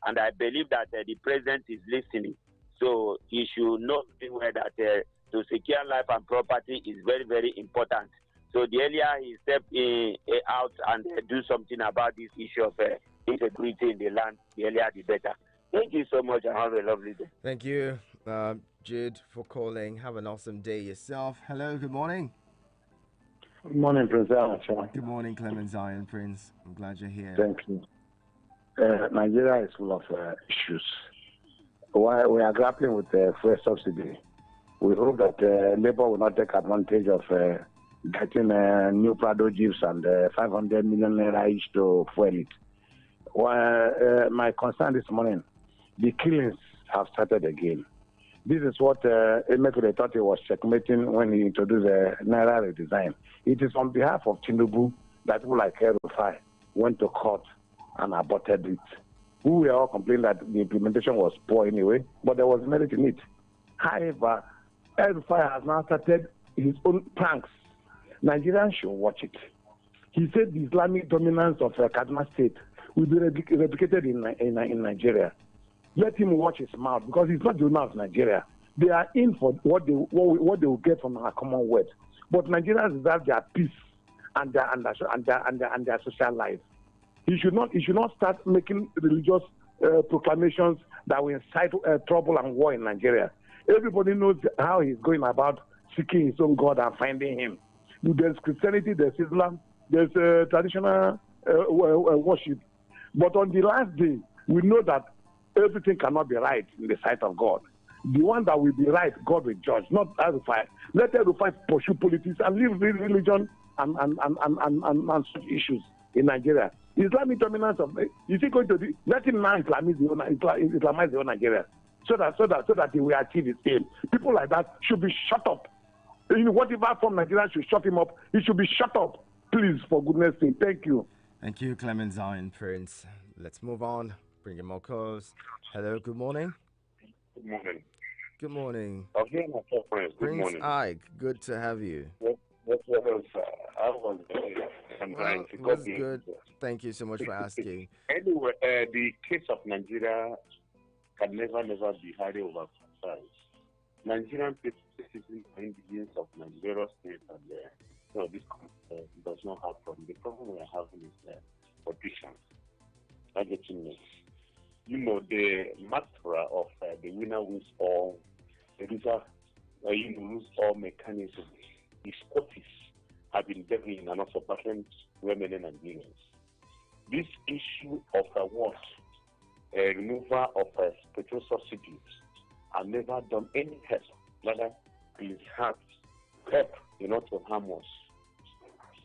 and I believe that the president is listening. So he should know very well that to secure life and property is very, very important. So the earlier he step out and do something about this issue of insecurity in the land, the earlier the better. Thank you so much and have a lovely day. Thank you, Jude, for calling. Have an awesome day yourself. Hello, good morning. Good morning, Prince. Good morning, Clement Zion, Prince. I'm glad you're here. Thank you. Nigeria is full of issues. While we are grappling with fuel subsidy, we hope that Labour will not take advantage of getting new Prado Jeeps and 500 million naira each to fuel it. My concern this morning, the killings have started again. This is what Emefiele thought he was checkmating when he introduced the Naira redesign. It is on behalf of Tinubu that people like El-Rufai went to court and aborted it. We were all complaining that the implementation was poor anyway, but there was merit in it. However, El-Rufai has now started his own pranks. Nigerians should watch it. He said the Islamic dominance of Kaduna State will be replicated in Nigeria. Let him watch his mouth, because he's not the owner of Nigeria. They are in for what they will get from our Commonwealth. But Nigerians deserve their peace and their social life. He should not start making religious proclamations that will incite trouble and war in Nigeria. Everybody knows how he's going about seeking his own God and finding him. There's Christianity, there's Islam, there's traditional worship. But on the last day, we know that everything cannot be right in the sight of God. The one that will be right, God will judge, not El-Rufai. Let El-Rufai pursue politics and leave religion and such issues in Nigeria. Islamic dominance of is he going to do? Let him now Islamize the whole Nigeria, so that he will achieve his aim. People like that should be shut up. Whatever from Nigeria should shut him up. He should be shut up, please, for goodness' sake. Thank you. Thank you, Clement Zion, Prince. Let's move on. Bring in more calls. Hello, good morning. Good morning. Good morning. Okay, my friends. Good Prince morning. Ike, good to have you. What else? I was it was good. Thank you so much for asking. Anyway, the case of Nigeria can never be highly overemphasized. Nigerian people, citizens, indigenous of Nigeria state, and this does not have problem. The problem we are having is politicians targeting me. The mantra of the winner wins all, the loser lose all mechanism is what have been developing and also battling women and Nigerians. This issue of removal of petrol subsidies have never done any help, rather it has helped to harm us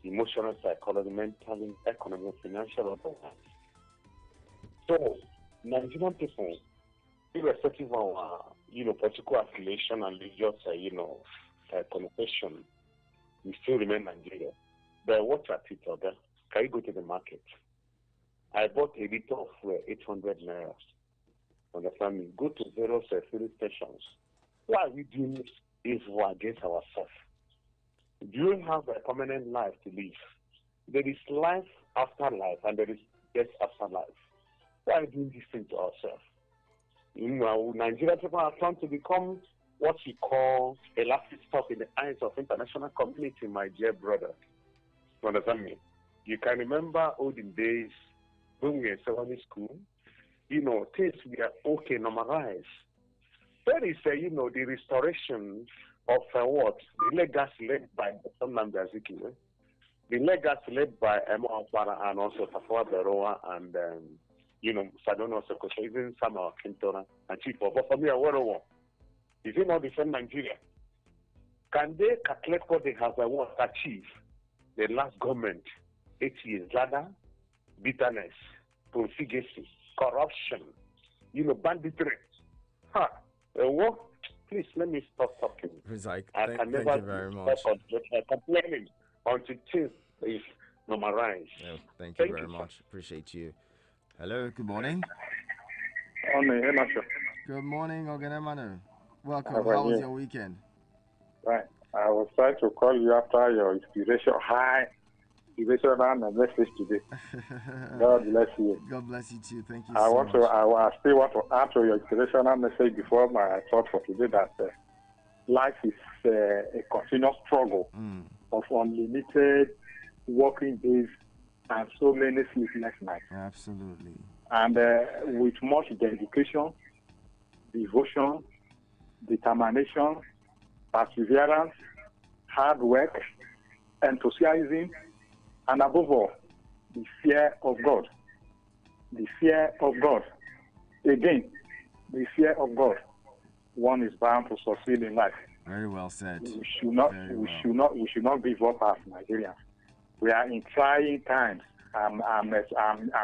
emotional, psychological, mentally, economic, financial, otherwise. So Nigerian people, irrespective of our political affiliation and religious connotation, we still remain Nigeria. But watch at it, okay? Can you go to the market? I bought a liter of 800 naira. Understand me? Go to various filling stations. Why are we doing this if we're against ourselves? Do you have a permanent life to live? There is life after life and there is death after life. Why are we doing this thing to ourselves? Nigerian people are trying to become what we call a laughing stock in the eyes of international community, my dear brother. You understand me? You can remember olden days when we were in secondary school, things were okay, normalized. There is, the restoration of the legacy led by Nnamdi Azikiwe, the legacy led by Emma Okpara and also Tafawa Balewa and, Sardauna Sokoto, even Samuel Akintola and Chief of Bafemi Awolowo. Is it not the same Nigeria? Can they calculate what they have achieved? The last government, 8 years later, bitterness, profligacy, corruption, banditry. Please let me stop talking. Thank you very much. Complaining until things is normalized. Yeah, thank you very much. Appreciate you. Hello, good morning. Good morning, Oganemanu. Welcome. How was your weekend? Right. I was trying to call you after your inspiration high motivational message today. God bless you. God bless you too. Thank you I so want much. to. I still want to add to your inspirational message before my thought for today that life is a continuous struggle of unlimited working days and so many sleepless nights. Absolutely. And with much dedication, devotion, determination, perseverance, hard work, enthusiasm, and above all, the fear of God. The fear of God. Again, the fear of God. One is bound to succeed in life. Very well said. We should not give up as Nigerians. We are in trying times. I'm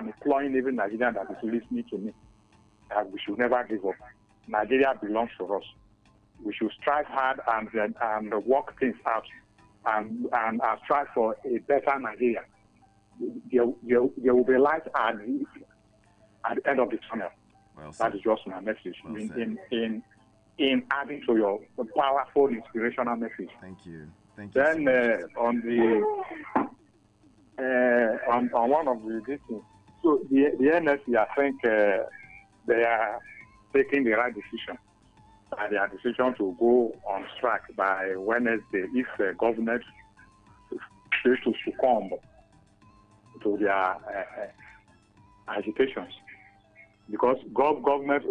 imploring even Nigerians that is listening to me that we should never give up. Nigeria belongs to us. We should strive hard and work things out and strive for a better Nigeria. There will be light at the end of the tunnel. Well said. That is just my message. Well in adding to your powerful inspirational message. Thank you. Thank you. Then on one of the things, so the NSC, I think they are taking the right decision. Their decision to go on strike by Wednesday if the government fails to succumb to their agitations, because government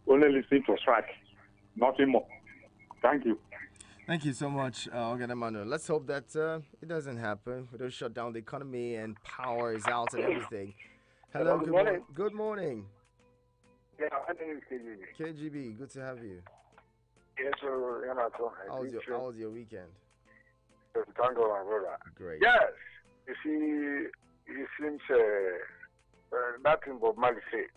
only listen to strike, nothing more. Thank you. Thank you so much, Ogan Emmanuel. Let's hope that it doesn't happen. We don't shut down the economy and power is out and everything. Hello, good morning. Good morning. Yeah, my name is KGB. KGB, good to have you. Yes, sir. How was your weekend? Thank God, my brother. Great. Yes. You see, it seems nothing but Mali said.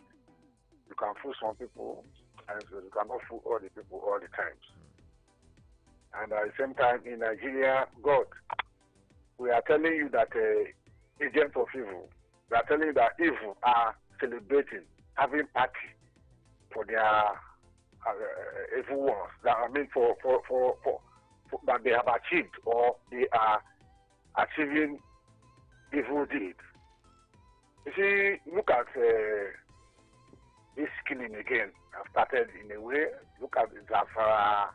You can fool some people, and so you cannot fool all the people all the times. And at the same time, in Nigeria, God, we are telling you that agents of evil, we are telling you that evil are celebrating, having party for their evil ones. That I mean, for that they have achieved or they are achieving evil deeds. You see, look at this killing again. I've started in a way. Look at the Zafara,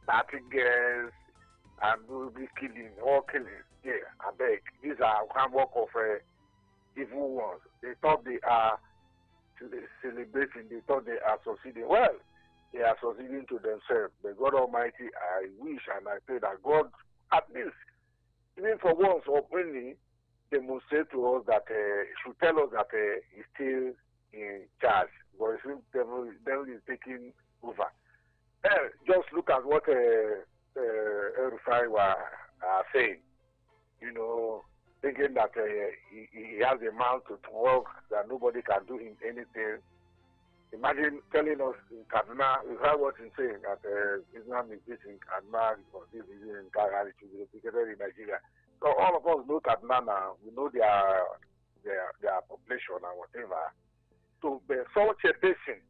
30 girls, and will be killing, all killing. Yeah, I beg. These are handwork of evil ones. They thought they are celebrating, they thought they are succeeding. Well, they are succeeding to themselves. But God Almighty, I wish and I pray that God, at least, even for once or only, they must say to us that, should tell us that he's still in charge. But it seems devil is taking over. Just look at what El-Rufai were saying. You know, thinking that he has a mouth to talk, that nobody can do him anything. Imagine telling us in Kaduna, we heard what he's saying, that Islam is this in Kaduna, this is in Ghana, it should be replicated in Nigeria. So all of us know Kaduna now, we know their population and whatever. So such a person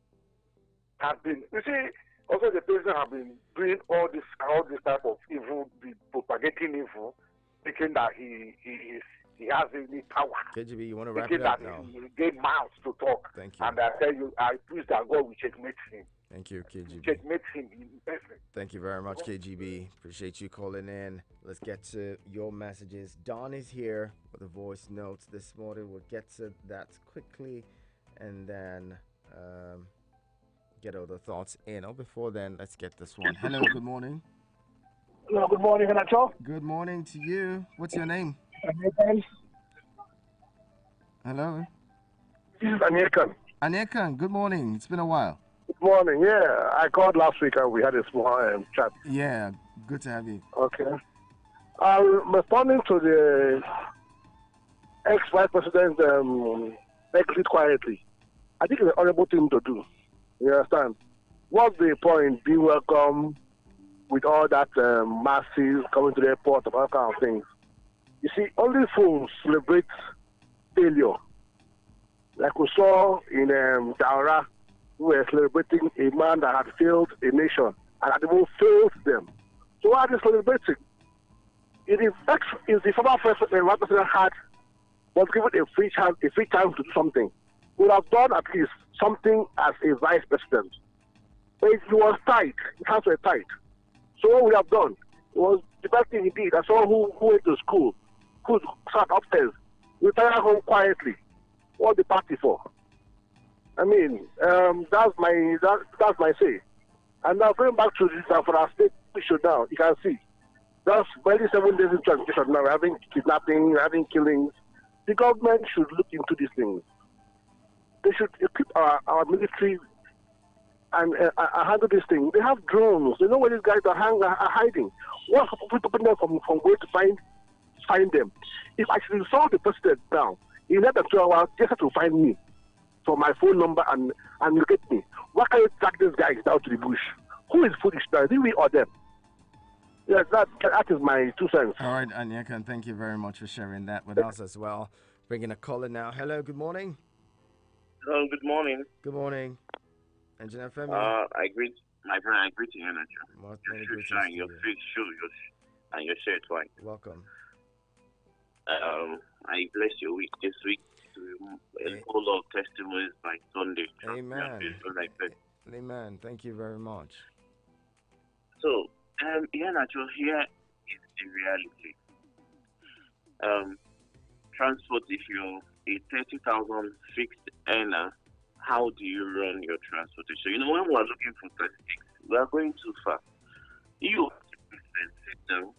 has been, you see, also the person have been doing all this type of evil, propagating evil, thinking that he has any power. KGB, you want to wrap it up now? He gave mouth to talk. Thank you. And I tell you, I wish that God will checkmate him. Thank you, KGB. Checkmate him in person. Thank you very much, KGB. Appreciate you calling in. Let's get to your messages. Don is here with a voice note this morning. We'll get to that quickly and then get all the thoughts in. Oh, before then, let's get this one. Hello, good morning. Hello, good morning, Renato. Good morning to you. What's your name? Hello? Aniekan. Aniekan, good morning. It's been a while. Good morning. Yeah, I called last week and we had a small chat. Yeah, good to have you. Okay. I'm responding to the ex-vice president exit quietly. I think it's an honorable thing to do. You understand? What's the point? Be welcome with all that masses coming to the airport and all kind of things. You see, only fools celebrate failure. Like we saw in Daura, we were celebrating a man that had failed a nation and had even failed them. So why are they celebrating? If the former president was given a free chance to do something, would have done at least something as a vice president. But it was tight. His hands were tight. So what we have done was the best thing he did. I saw who went to school, who sat upstairs, retired home quietly. What the party for? I mean, that's my say. And now going back to this for our state issue now, you can see that's barely 7 days into transition now. We're having kidnapping, we're having killings. The government should look into these things. They should equip our military and handle this thing. They have drones. They know where these guys are hiding. What's stopping them from going to find them? If I should saw the president now, in less than 2 hours, just to find me for my phone number and look at me. Why can't you track these guys down to the bush? Who is foolish now? Is it we or them? Yes, that is my 2 cents. All right, Anyeka, and thank you very much for sharing that with us as well. Bringing a caller now. Hello, good morning. Hello, good morning. Good morning. Engineer Femi. I greet my friend. I greet you, Well, your shine, your face show, and your shirt twice. Welcome. I bless your week this week. A whole lot of testimonies by Sunday. Amen. Amen. Thank you very much. So, Natural, here is the reality. Transport, if you're a 30,000 fixed earner, how do you run your transportation? When we're looking for statistics, we are going too fast. You sit down,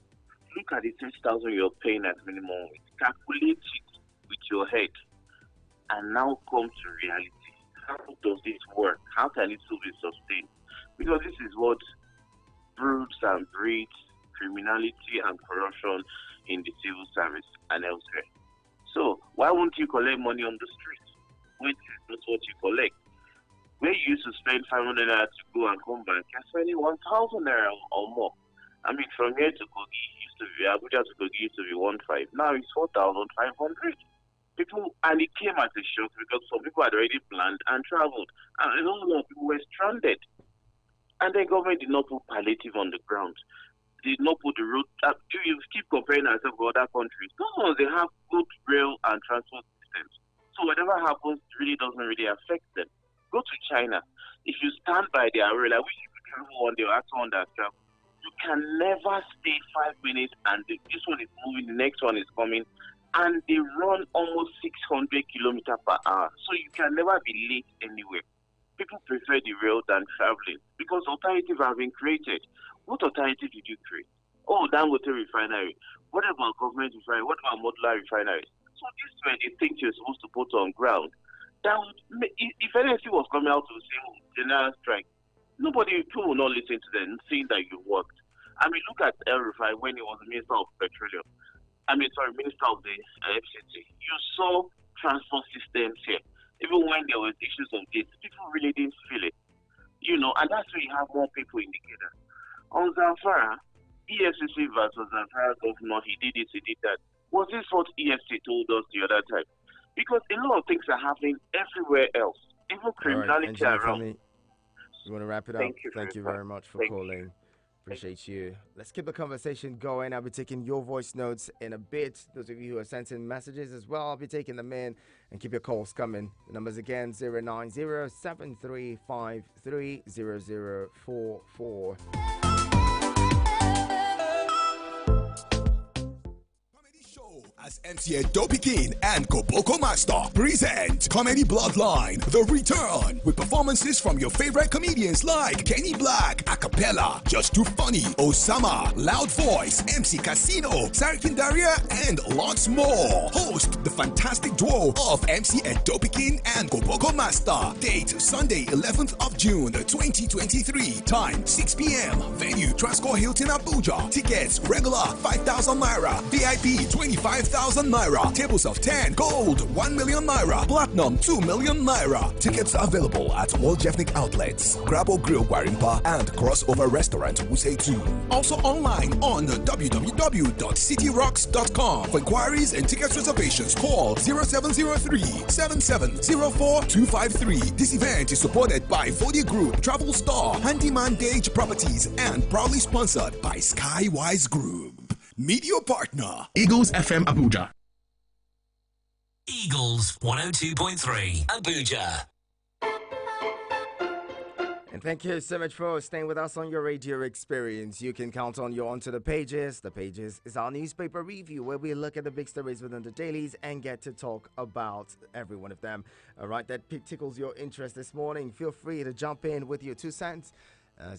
look at the 30,000 you're paying as minimum, calculate it with your head, and now come to reality. How does this work? How can it still be sustained? Because this is what broods and breeds criminality and corruption in the civil service and elsewhere. So why won't you collect money on the street? When that's what you collect. Where you used to spend 500 naira to go and come back, you're spending 1,000 naira or more. I mean, from here to Kogi, Abuja to Kogi used to be 1,500. Now it's 4,500. People, and it came as a shock because some people had already planned and traveled, and a lot of people were stranded. And the government did not put palliative on the ground. Did not put the road. You keep comparing ourselves with other countries. Those ones, they have good rail and transport systems. So whatever happens really doesn't really affect them. Go to China. If you stand by their rail, I wish you could travel one day or ask someone that travel. You can never stay 5 minutes and this one is moving, the next one is coming. And they run almost 600 kilometers per hour. So you can never be late anywhere. People prefer the rail than traveling because alternatives have been created. What alternative did you create? Oh, Dangote refinery. What about government refinery? What about modular refineries? So this were the things you're supposed to put on ground. That would, if anything was coming out to say general strike, people will not listen to them, saying that you worked. I mean, look at El Rufai when he was the Minister of Petroleum. Minister of the FCT. You saw transport systems here. Even when there were issues of this, people really didn't feel it. And that's why you have more people indicated. On Zamfara, EFCC versus Zamfara governor, he did this, he did that. Was this what EFCC told us the other time? Because a lot of things are happening everywhere else. Even criminality around. You want to wrap it up? Thank you very much for calling. Appreciate you. Let's keep the conversation going. I'll be taking your voice notes in a bit. Those of you who are sending messages as well, I'll be taking them in and keep your calls coming. The numbers again, 090-7353-0044. As MC Edopikin and Koboko Master present Comedy Bloodline, The Return, with performances from your favorite comedians like Kenny Black, Acapella, Just Too Funny, Osama, Loud Voice, MC Casino, Sarikin Daria, and lots more. Host the fantastic duo of MC Edopikin and Koboko Master. Date Sunday, 11th of June, 2023. Time 6 p.m. Venue Transcorp Hilton Abuja. Tickets regular 5,000 naira, VIP 25,000 naira, tables of 10, gold 1 million naira, platinum 2 million naira. Tickets are available at all Jeffnick outlets, Grabo Grill Guarimpa, and Crossover Restaurant Wuse 2. Also online on www.cityrocks.com. For inquiries and ticket reservations, call 0703-7704-253. This event is supported by Vodia Group, Travel Star, Handyman Gage Properties, and proudly sponsored by Skywise Group. Media partner, Eagles FM Abuja. Eagles 102.3 Abuja. And thank you so much for staying with us on your radio experience. You can count on your Onto the Pages. The Pages is our newspaper review where we look at the big stories within the dailies and get to talk about every one of them. All right, that tickles your interest this morning. Feel free to jump in with your 2 cents.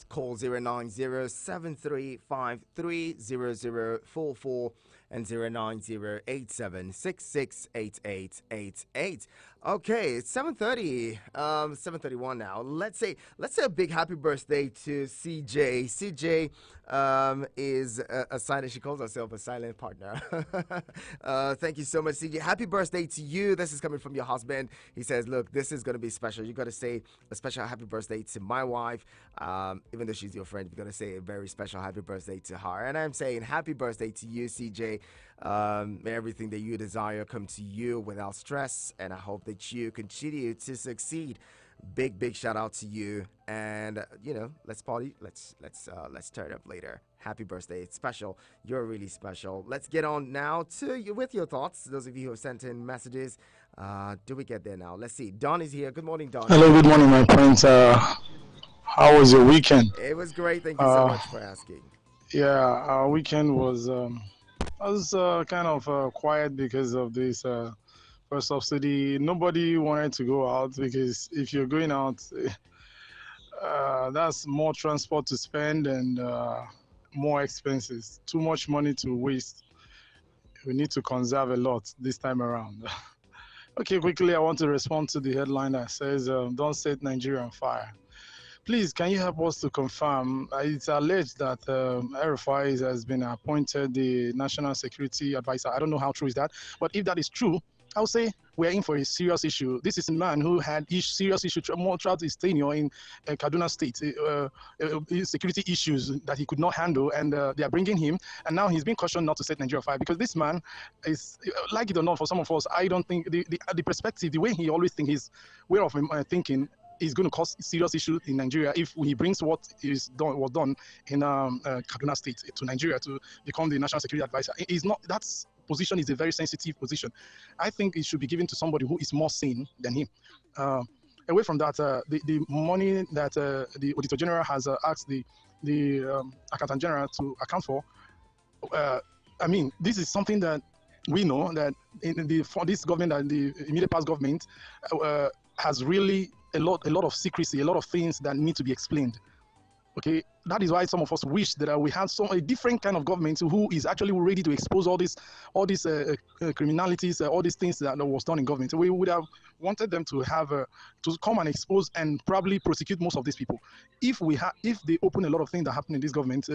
Call 090-7353-0044 and 090-8766-8888. Okay, it's 7:30, 7:31 now. Let's say a big happy birthday to CJ. CJ is a silent. She calls herself a silent partner. Thank you so much, CJ. Happy birthday to you. This is coming from your husband. He says, "Look, this is gonna be special. You gotta say a special happy birthday to my wife. Even though she's your friend, you gotta say a very special happy birthday to her." And I'm saying happy birthday to you, CJ. May everything that you desire come to you without stress, and I hope that you continue to succeed. Big shout out to you, and let's party. Let's turn up later. Happy birthday! It's special. You're really special. Let's get on now to you with your thoughts. Those of you who have sent in messages, do we get there now? Let's see. Don is here. Good morning, Don. Hello. Good morning, my friends. How was your weekend? It was great. Thank you so much for asking. Yeah, our weekend was kind of quiet because of this first subsidy. Nobody wanted to go out because if you're going out, that's more transport to spend and more expenses. Too much money to waste. We need to conserve a lot this time around. Okay, quickly, I want to respond to the headline that says, "Don't set Nigeria on fire." Please, can you help us to confirm? It's alleged that RFI has been appointed the National Security Advisor. I don't know how true is that, but if that is true, I would say we're in for a serious issue. This is a man who had serious issues throughout his tenure in Kaduna State, security issues that he could not handle, and they are bringing him, and now he's being cautioned not to set Nigeria on fire because this man is, like it or not, for some of us, I don't think the perspective, the way he always thinks, his way of thinking, is going to cause serious issues in Nigeria if he brings what was done in Kaduna State to Nigeria to become the National Security Advisor. That position is a very sensitive position. I think it should be given to somebody who is more sane than him. Away from that, the money that the Auditor General has asked the Accountant General to account for, I mean, this is something that we know that for this government and the immediate past government has really a lot of secrecy, a lot of things that need to be explained. Okay, that is why some of us wish that we had a different kind of government who is actually ready to expose all these criminalities, all these things that was done in government. So we would have wanted them to have to come and expose and probably prosecute most of these people. If they open a lot of things that happen in this government,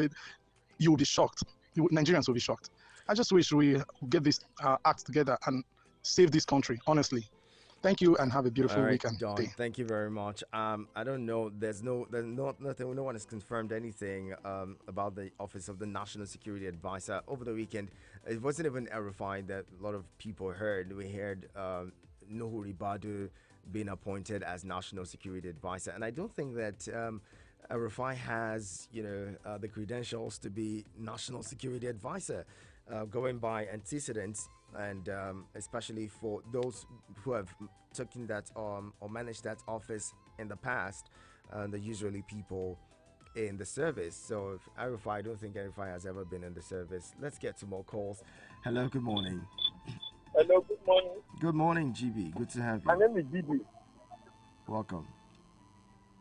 you will be shocked. Nigerians will be shocked. I just wish we get this act together and save this country. Honestly. Thank you and have a beautiful weekend. Don, thank you very much. I don't know. There's nothing. No one has confirmed anything about the Office of the National Security Advisor over the weekend. It wasn't even verified that a lot of people heard. We heard Nuhu Ribadu being appointed as National Security Advisor, and I don't think that RFI has the credentials to be National Security Advisor. Going by antecedents, and especially for those who have taken that or managed that office in the past, they're usually people in the service. So if RFI, I don't think RFI has ever been in the service. Let's get to more calls. Hello, good morning. Hello, good morning. Good morning, GB. Good to have you. My name is GB. Welcome.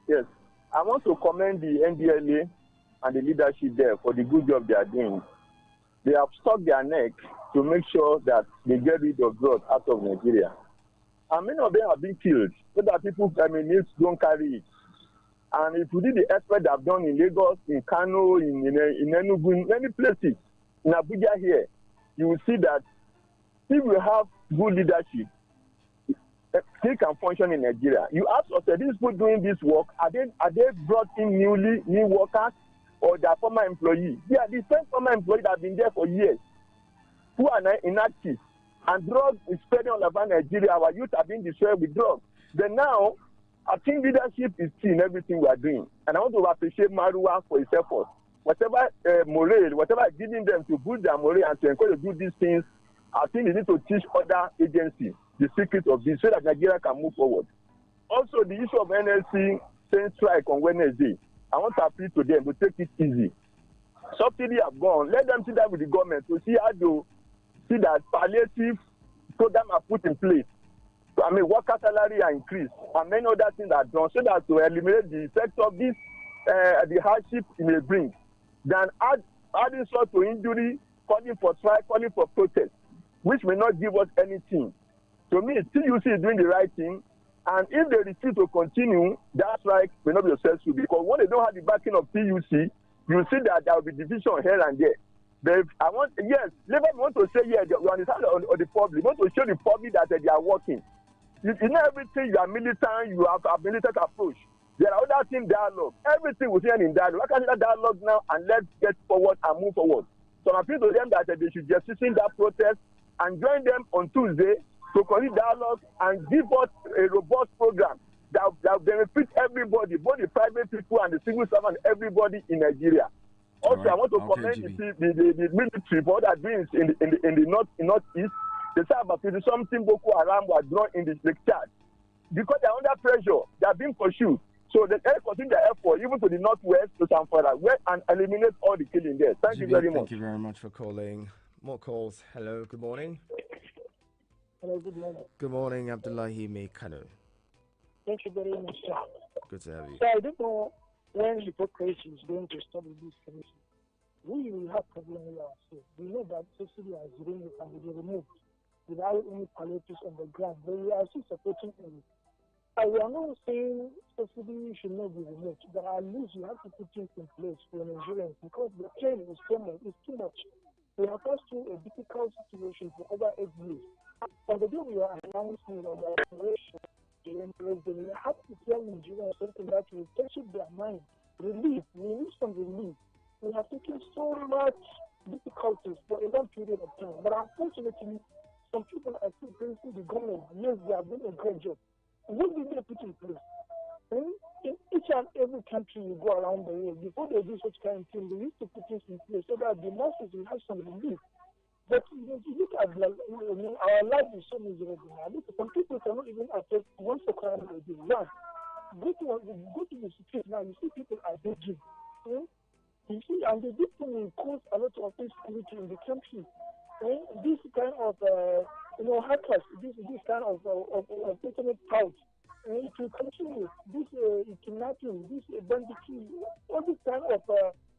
Yes, I want to commend the NDLA and the leadership there for the good job they are doing. They have stuck their neck to make sure that they get rid of drugs out of Nigeria. And many of them have been killed so that people, don't carry it. And if you did the effort they have done in Lagos, in Kano, in Enugu, in many places, in Abuja here, you will see that if we have good leadership, they can function in Nigeria. You ask us, these people doing this work, are they brought in new workers? Or their former employees? They are the same former employees that have been there for years, who are inactive. And drugs is spreading all over Nigeria. Our youth are being destroyed with drugs. Then now, I think leadership is key in everything we are doing. And I want to appreciate Marua for his efforts. whatever morale, whatever giving them to boost their morale and to encourage to do these things, I think they need to teach other agencies the secret of this so that Nigeria can move forward. Also, the issue of NLC saying strike on Wednesday, I want to appeal to them to take it easy. Subsidy have gone. Let them sit down with the government to see how to see that palliative program are put in place. So, I mean, worker salary are increased and many other things are done so that to eliminate the effect of this, the hardship it may bring. Then adding sort to injury, calling for strike, calling for protest, which may not give us anything. To me, TUC is doing the right thing, and if they refuse to continue, that strike may not be successful because when they don't have the backing of TUC, you see that there will be division here and there. But I want, yes, Labour want to say, yeah, you understand on the public, want to show the public that they are working. You know everything, you are militant, you have a militant approach. There are other things, dialogue. Everything we see in dialogue. Why can't that dialogue now and let's get forward and move forward? So I appeal to them that they should just in that protest and join them on Tuesday to continue dialogue and give us a robust program that benefits everybody, both the private people and the civil servant, everybody in Nigeria. Also, right. I want to commend the military for that doing in the northeast. They say about something Boko Haram was drawn in the Lake Chad. Because they are under pressure, they are being pursued. So they continue their effort even to the northwest, to Zamfara, and eliminate all the killing there. Thank you very much. Thank you very much for calling. More calls. Hello, good morning. Hello, good morning. Good morning, Abdullahi Mekano. Thank you very much, sir. Good to have you. So I don't know when hypocrisy is going to stop with this commission. We will have problem with ourselves. We know that subsidy has removed and will be removed without any palliatives on the ground, but we are still supporting it. We are not saying subsidy should not be removed, but at least you have to put things in place for Nigerians because the pain is so much, it's too much. We have passed through a difficult situation for over 8 years. On the day we are announcing the operation, we have to tell Nigerians something that will touch their mind. Relief, we need some relief. We have taken so much difficulties for a long period of time, but unfortunately, some people are still praising the government. Yes, they have done a great job. What did they put in place? In each and every country you go around the world, before they do such kind of thing, they used to put things in place so that the masses will have some relief. But if you look at our life is so miserable now. Some people cannot even afford one second a day. One, go to the street now, you see people are begging. You see, and the big thing will cause a lot of insecurity in the country. This kind of hackers, this kind of internet fraud, it will continue. This kidnapping, this banditry, all this kind of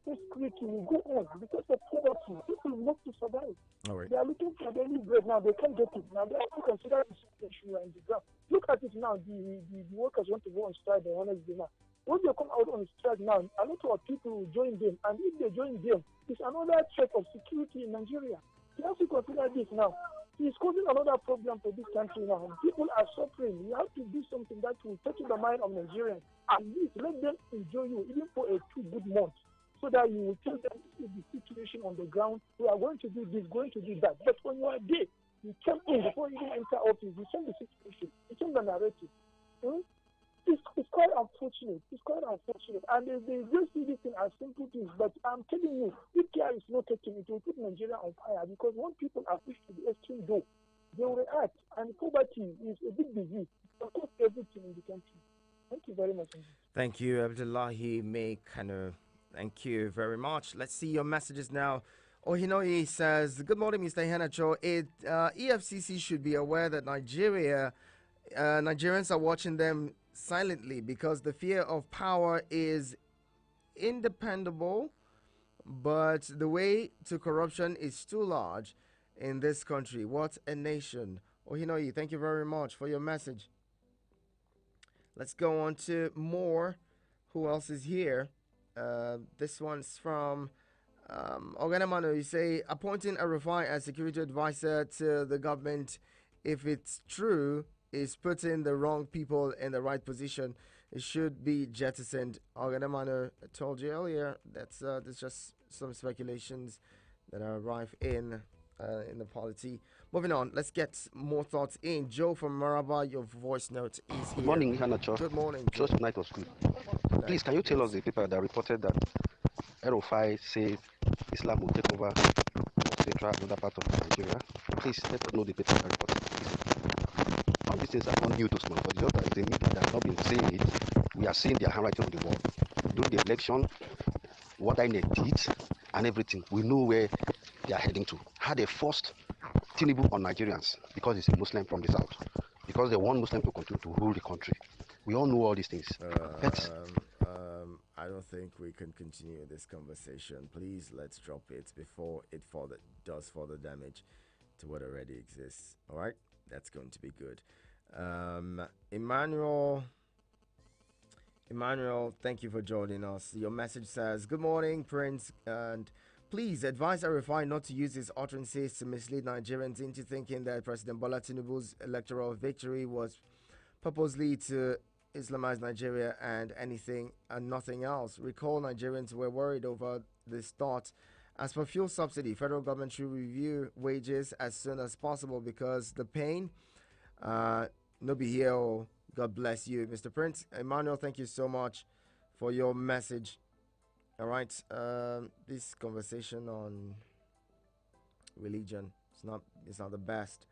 insecurity will go on because of poverty. People want to survive. Right. They are looking for daily bread now. They can't get it now. They have to consider the situation in the ground. Look at it now. The workers want to go on strike on Wednesday now. When they come out on strike now, a lot of people will join them, and if they join them, it's another threat of security in Nigeria. You have to consider this now. It's causing another problem for this country now. People are suffering. You have to do something that will touch the mind of Nigerians. At least let them enjoy you, even for 2 good months, so that you will tell them this is the situation on the ground. We are going to do this, going to do that. But when you are there, you come in before you even enter office. You change the situation. You change the narrative. It's quite unfortunate. It's quite unfortunate. And they just see this thing as simple things. But I'm telling you, if care is not taken, it will put Nigeria on fire. Because when people are pushed to the extreme door, they will react. And poverty is a big disease. It affects everything in the country. Thank you very much. Thank you, Abdullahi Mekano. Thank you very much. Let's see your messages now. Ohinoi says, good morning, Mr. Henacho. EFCC should be aware that Nigerians are watching them silently because the fear of power is independable, but the way to corruption is too large in this country. What a nation. Ohinoi, thank you very much for your message. Let's go on to more. Who else is here? This one's from Oganamano. You say, appointing a Rufai as security advisor to the government, if it's true, is putting the wrong people in the right position. It should be jettisoned. Oganamano, I told you earlier, that's there's just some speculations that are rife in the polity. Moving on, let's get more thoughts in. Joe from Maraba, your voice note is here. Good morning, Hannah. Good morning. Just tonight was good. Please, can you tell us the paper that reported that Erufai says Islam will take over Central and other part of Nigeria. Please let us know the paper report. All these things are not new to small, but just that the media that have not been saying it. We are seeing their handwriting on the wall. During the election, what INEC did and everything, we know where they are heading to. How they forced Tinubu on Nigerians because he's a Muslim from the south, because they want Muslim to continue to rule the country. We all know all these things. I don't think we can continue this conversation. Please, let's drop it before it does further damage to what already exists. All right, that's going to be good. Emmanuel, thank you for joining us. Your message says, "Good morning, Prince, and please advise Arifai not to use his utterances to mislead Nigerians into thinking that President Bola Tinubu's electoral victory was purposely to Islamize Nigeria and nothing else. Recall Nigerians were worried over this thought. As for fuel subsidy, federal government should review wages as soon as possible because the pain, no be here. Oh, God bless you, Mr. Prince. Emmanuel, thank you so much for your message. All right, this conversation on religion, it's not the best.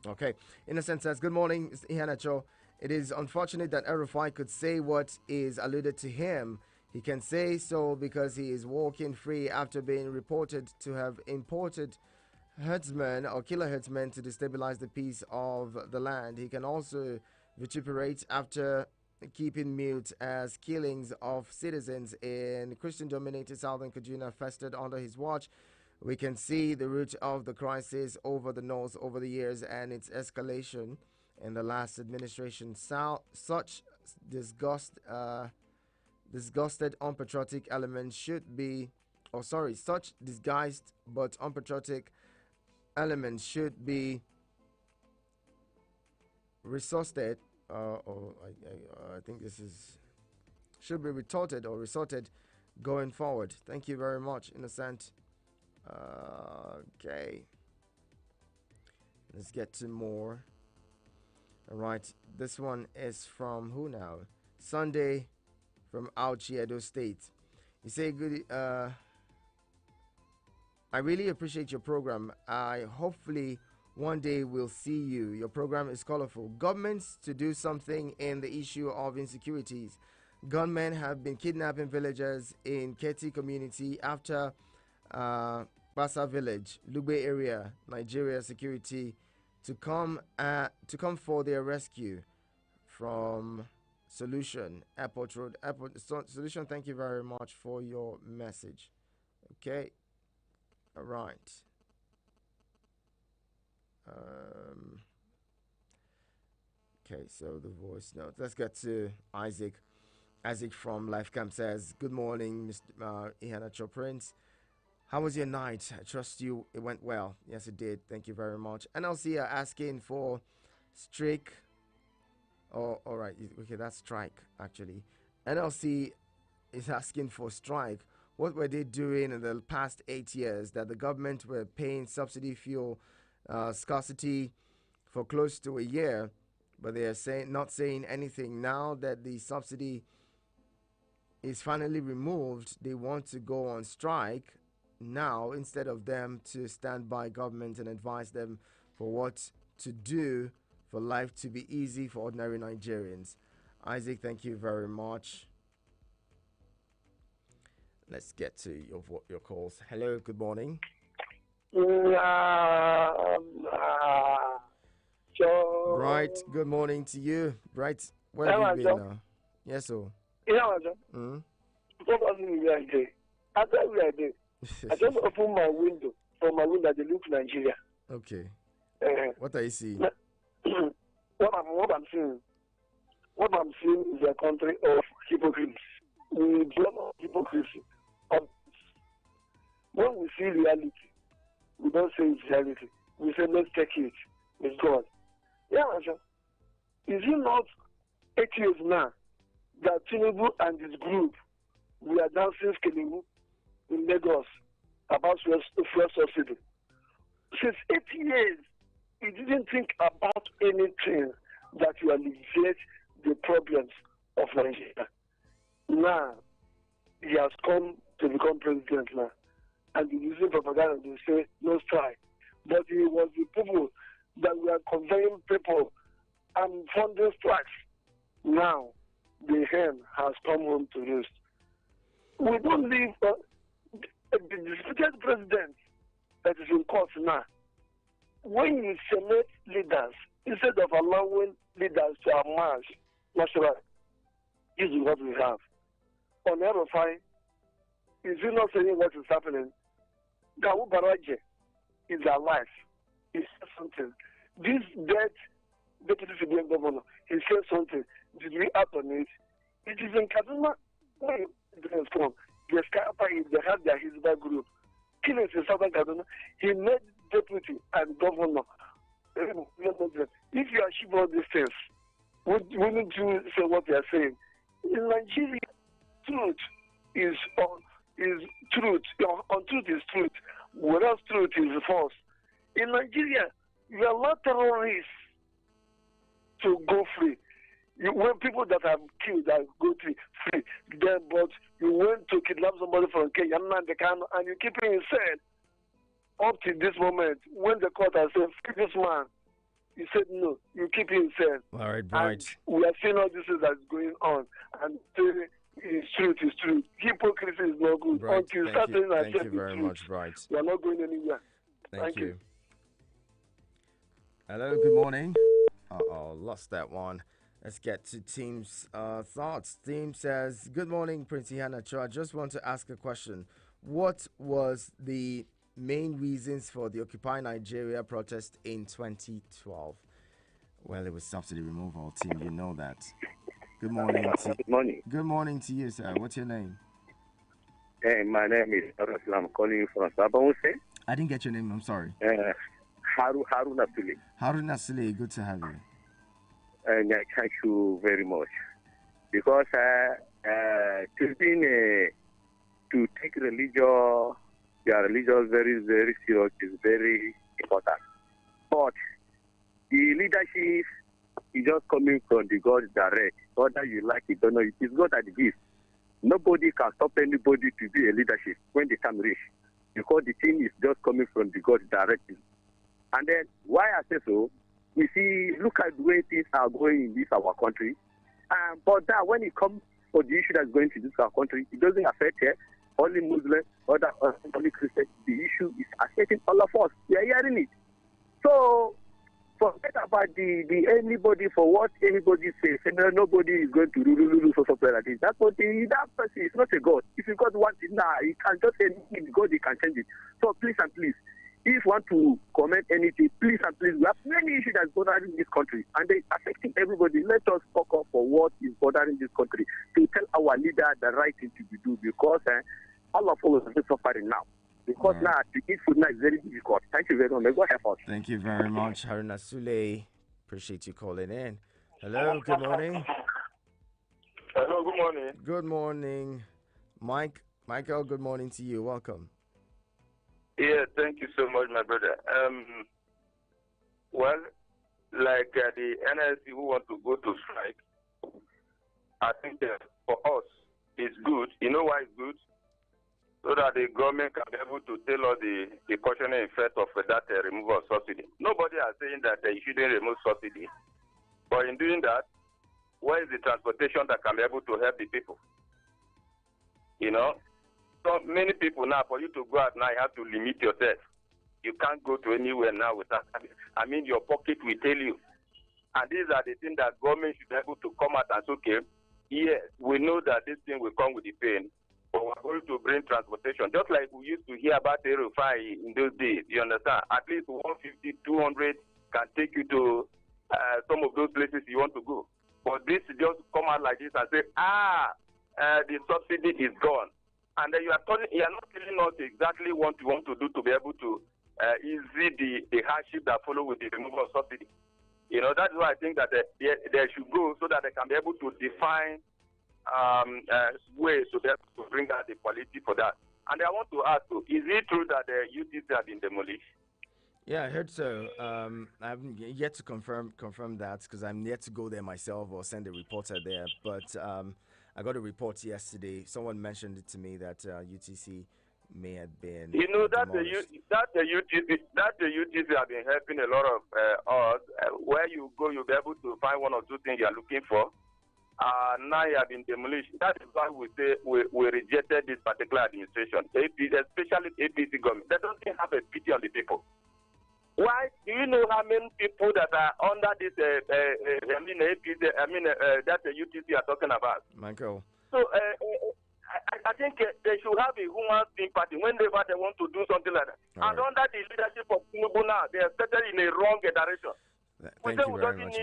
Okay, Innocent says, "Good morning, Mr. Ihanacho. It is unfortunate that Erufai could say what is alluded to him. He can say so because he is walking free after being reported to have imported herdsmen or killer herdsmen to destabilize the peace of the land. He can also vituperate after keeping mute as killings of citizens in Christian-dominated southern Kaduna festered under his watch. We can see the root of the crisis over the north over the years and its escalation in the last administration. Such disgusted unpatriotic elements should be, such disguised but unpatriotic elements should be resorted, I think this is, should be retorted or resorted going forward. Thank you very much, Innocent. Okay. Let's get to more. All right. This one is from who now? Sunday from Auchi, Edo State. You say, "Good. I really appreciate your program. I hopefully one day will see you. Your program is colorful. Governments to do something in the issue of insecurities. Gunmen have been kidnapping villagers in Keti community after Basa village, Lugbe area, Nigeria security to come for their rescue from Solution, Airport Road, Solution. Thank you very much for your message. Okay. All right. Okay, so the voice note. Let's get to Isaac. Isaac from Life Camp says, "Good morning, Mr. Ihanacho Prince. How was your night? I trust it went well." Yes, it did. Thank you very much. NLC are asking for strike. Oh, all right. Okay, that's strike, actually. NLC is asking for strike. What were they doing in the past 8 years that the government were paying subsidy fuel scarcity for close to a year, but they are not saying anything now that the subsidy is finally removed? They want to go on strike now instead of them to stand by government and advise them for what to do for life to be easy for ordinary Nigerians. Isaac, thank you very much. Let's get to your calls. Hello, good morning. Right, good morning to you. Right, where have you been now? Yes, sir. I just opened my window. From my window, I look Nigeria. Okay. What are you seeing? What I'm seeing is a country of hypocrites. We block hypocrisy. When we see reality, we don't say it's reality. We say, let's take it with God. Yeah, is it not 8 years now that Tinubu and his group, we are dancing Skelewu in Lagos about fuel subsidy? Since 8 years, he didn't think about anything. that will alleviate the problems of Nigeria. Now, he has come to become president now. And he's using propaganda to say no strike. But it was the people that were conveying people and funding strikes. Now, the hen has come home to roost. We don't leave the disputed president that is in court now. When you select leaders, instead of allowing leaders to emerge naturally, this is what we have. On RFI, is he not saying what is happening? Dawu Baraje is alive. He said something. This dead deputy civilian governor, he said something. Did we act on it? It is in Kaduna where it come. The Scarpa, they have their Hizba group. Killings in Southern Kaduna, he made deputy and governor. If you achieve all these things, wouldn't you say what they are saying? In Nigeria, truth is truth. Untruth is truth, whereas truth is false. In Nigeria, you allow terrorists to go free. When people that have killed that go free, then but you went to kidnap somebody from Kenya and you keep him in cell up to this moment. When the court has said free this man, he said no, you keep him in cell. All right, Bright. We are seeing all this that's going on, and it's truth is truth. Hypocrisy is not good. Bright, Until thank you very truth, much, Bright. we are not going anywhere. Thank you. Hello, good morning. Lost that one. Let's get to Team's thoughts. Team says, good morning, Prince Ihanacho. I just want to ask a question. What was the main reasons for the Occupy Nigeria protest in 2012? Well, it was subsidy removal, Team. You know that. Good morning. Good morning. Good morning to you, sir. What's your name? Hey, my name is Arasla. I'm calling you from Sabonse. I didn't get your name. I'm sorry. Haruna Sule. Haruna Sule, good to have you. And thank you very much. Because to take their religion very, very serious is very important. But the leadership is just coming from the God direct. Whether you like it or not, it is God that gives. Nobody can stop anybody to be a leadership when they come rich. Because the thing is just coming from the God directly. And then, why I say so, we see, look at the way things are going in this our country. But that when it comes for the issue that's going to this our country, it doesn't affect only Muslims, only Christians. The issue is affecting all of us. We are hearing it. So, forget about the anybody for what anybody says. Nobody is going to do something like this. That person is not a God. If you God wants it now, he can just say God, he can change it. So please and please, if you want to comment anything, please and please, we have many issues that's bothering this country and they're affecting everybody. Let us focus for what is bothering this country to tell our leader the right thing to be do, because all of us are suffering now. Because now to eat food now is very difficult. Thank you very much. May God help us. Thank you very much, Haruna Sule. Appreciate you calling in. Hello, good morning. Hello, good morning. Good morning, Michael, good morning to you. Welcome. Yeah, thank you so much, my brother. Well, like the NLC who want to go to strike, I think that for us, it's good. You know why it's good? So that the government can be able to tailor the cautionary effect of that removal of subsidy. Nobody is saying that they shouldn't remove subsidy. But in doing that, where is the transportation that can be able to help the people? You know? So many people now, for you to go out now, you have to limit yourself. You can't go to anywhere now without, your pocket will tell you. And these are the things that government should be able to come out and say, okay, yes, we know that this thing will come with the pain, but we're going to bring transportation. Just like we used to hear about Aerofy in those days, you understand? At least 150, 200 can take you to some of those places you want to go. But this just come out like this and say, the subsidy is gone. And then you are not telling us exactly what you want to do to be able to ease the hardship that follow with the removal of subsidy. You know, that's why I think that they should go so that they can be able to define ways to be able to bring out the quality for that. And I want to ask you, is it true that the UTC have been demolished? Yeah, I heard so. I haven't yet to confirm that because I'm yet to go there myself or send a reporter there. But I got a report yesterday. Someone mentioned it to me that UTC may have been You know that demolished. the UTC have been helping a lot of us. Where you go, you'll be able to find one or two things you are looking for. Now you have been demolished. That is why we say we rejected this particular administration, especially APC government. They don't even have a pity on the people. Why? Do you know how many people that are under this? APC. That the UTC are talking about. Michael. So I think they should have a human sympathy whenever they want to do something like that. And under the leadership of Tinubu now, they are started in a wrong direction. Thank you very much,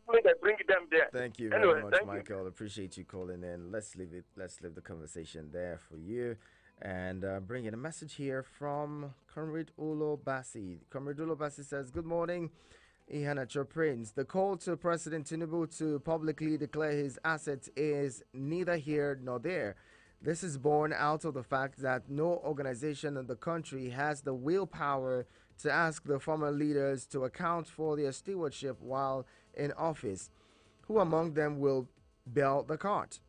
Michael. They bring them there. Thank you very much, Michael. Appreciate you calling in. Let's leave the conversation there for you. And bringing a message here from Comrade Ulo Bassi. Comrade Ulo Bassi says, good morning, Ihanacho Prince. The call to President Tinubu to publicly declare his assets is neither here nor there. This is born out of the fact that no organization in the country has the willpower to ask the former leaders to account for their stewardship while in office. Who among them will bail the cart?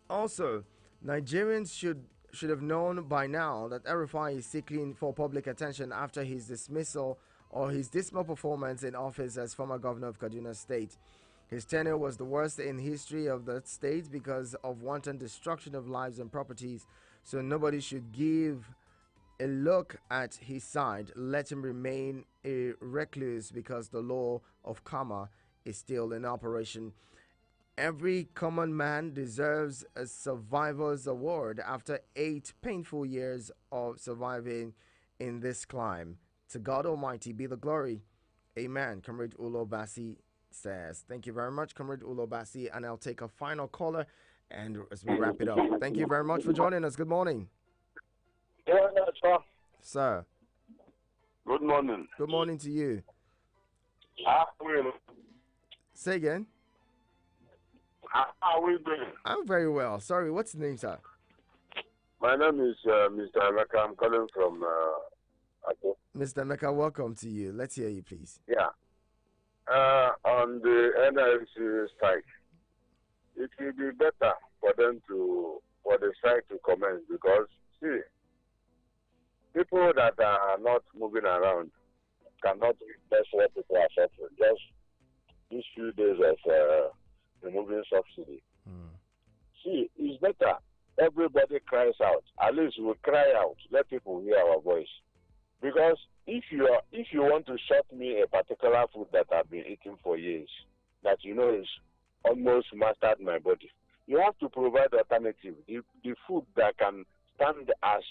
Also, Nigerians should have known by now that El-Rufai is seeking for public attention after his dismissal or his dismal performance in office as former governor of Kaduna State. His tenure was the worst in history of the state because of wanton destruction of lives and properties, so nobody should give a look at his side. Let him remain a recluse because the law of karma is still in operation. Every common man deserves a survivor's award after 8 painful years of surviving in this climb. To God Almighty be the glory. Amen. Comrade Ulo Bassi says. Thank you very much, Comrade Ulo Bassi. And I'll take a final caller and as we wrap it up. Thank you very much for joining us. Good morning. Sir. Good morning. Good morning to you. How are we? Say again. How are we doing? I'm very well. Sorry, what's the name, sir? My name is Mr. Emeka. I'm calling from Akko. Mr. Emeka, welcome to you. Let's hear you, please. Yeah. On the NLC strike, it will be better for the strike to commence because, see, people that are not moving around cannot replace what people are suffering. Just these few days of removing subsidy. See, it's better everybody cries out. At least we cry out. Let people hear our voice. Because if you want to short me a particular food that I've been eating for years, that you know is almost mastered my body, you have to provide alternative. The food that can stand as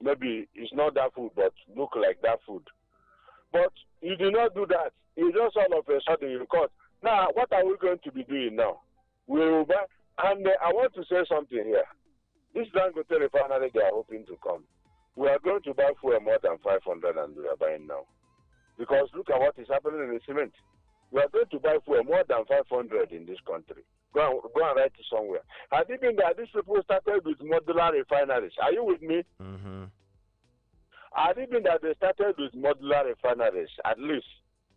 maybe it's not that food, but look like that food. But you do not do that. You just all of a sudden you cut. Now, what are we going to be doing now? We will buy, and I want to say something here. This Dangote refinery they are hoping to come. We are going to buy fuel more than 500 and we are buying now. Because look at what is happening in the cement. We are going to buy fuel more than 500 in this country. Go and write it somewhere. Had it been that these people started with modular refineries, are you with me? Mm-hmm. Had it been that they started with modular refineries, at least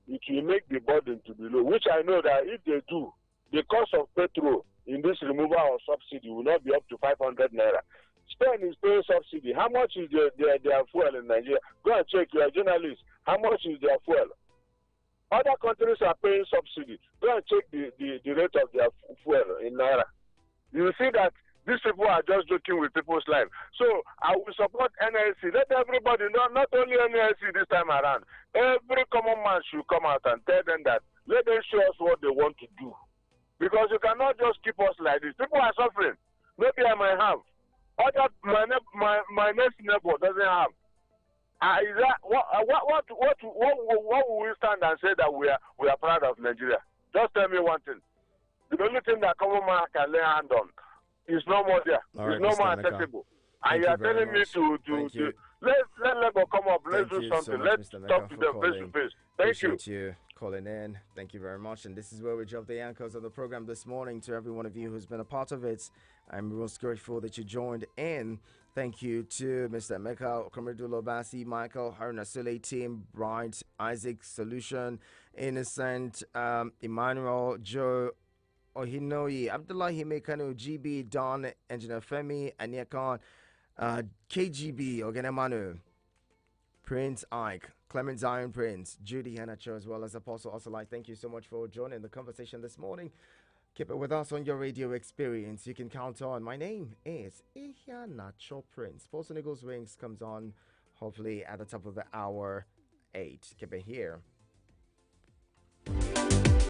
it will make the burden to be low, which I know that if they do, the cost of petrol in this removal of subsidy will not be up to 500 naira. Spain is paying subsidy. How much is their fuel in Nigeria? Go and check, you are journalists. How much is their fuel? Other countries are paying subsidy. Go and check the rate of their fuel in naira. You will see that these people are just joking with people's life. So I will support NLC. Let everybody know, not only NLC this time around. Every common man should come out and tell them that, let them show us what they want to do. Because you cannot just keep us like this. People are suffering. Maybe I might have. My next neighbor doesn't have. Is that what will we stand and say that we are proud of Nigeria? Just tell me one thing. The only thing that common man can lay hand on is no more there. It's no more accessible. And you are telling me Let Labour come up. Let's Thank do you something. so much, Let's Mr. talk Mecca, to for them face calling. to face. Thank you. Appreciate you calling in. Thank you very much. And this is where we drop the anchors of the program this morning. To every one of you who's been a part of it, I'm most grateful that you joined in. Thank you to Mr. Mecca, Okamridullo Bassi, Michael, Haruna Sule team, Bright, Isaac Solution, Innocent, Emmanuel, Joe Ohinoyi, Abdullahi Mekano, GB, Don, Engineer Femi, Ania Khan, KGB, Ogenemanu, Prince Ike, Clement Zion Prince, Judy Hanacho, as well as Apostle Osalai. Thank you so much for joining the conversation this morning. Keep it with us on your radio experience. You can count on. My name is Ihia Nacho Prince. Sports and Eagles Wings comes on hopefully at the top of the hour 8. Keep it here.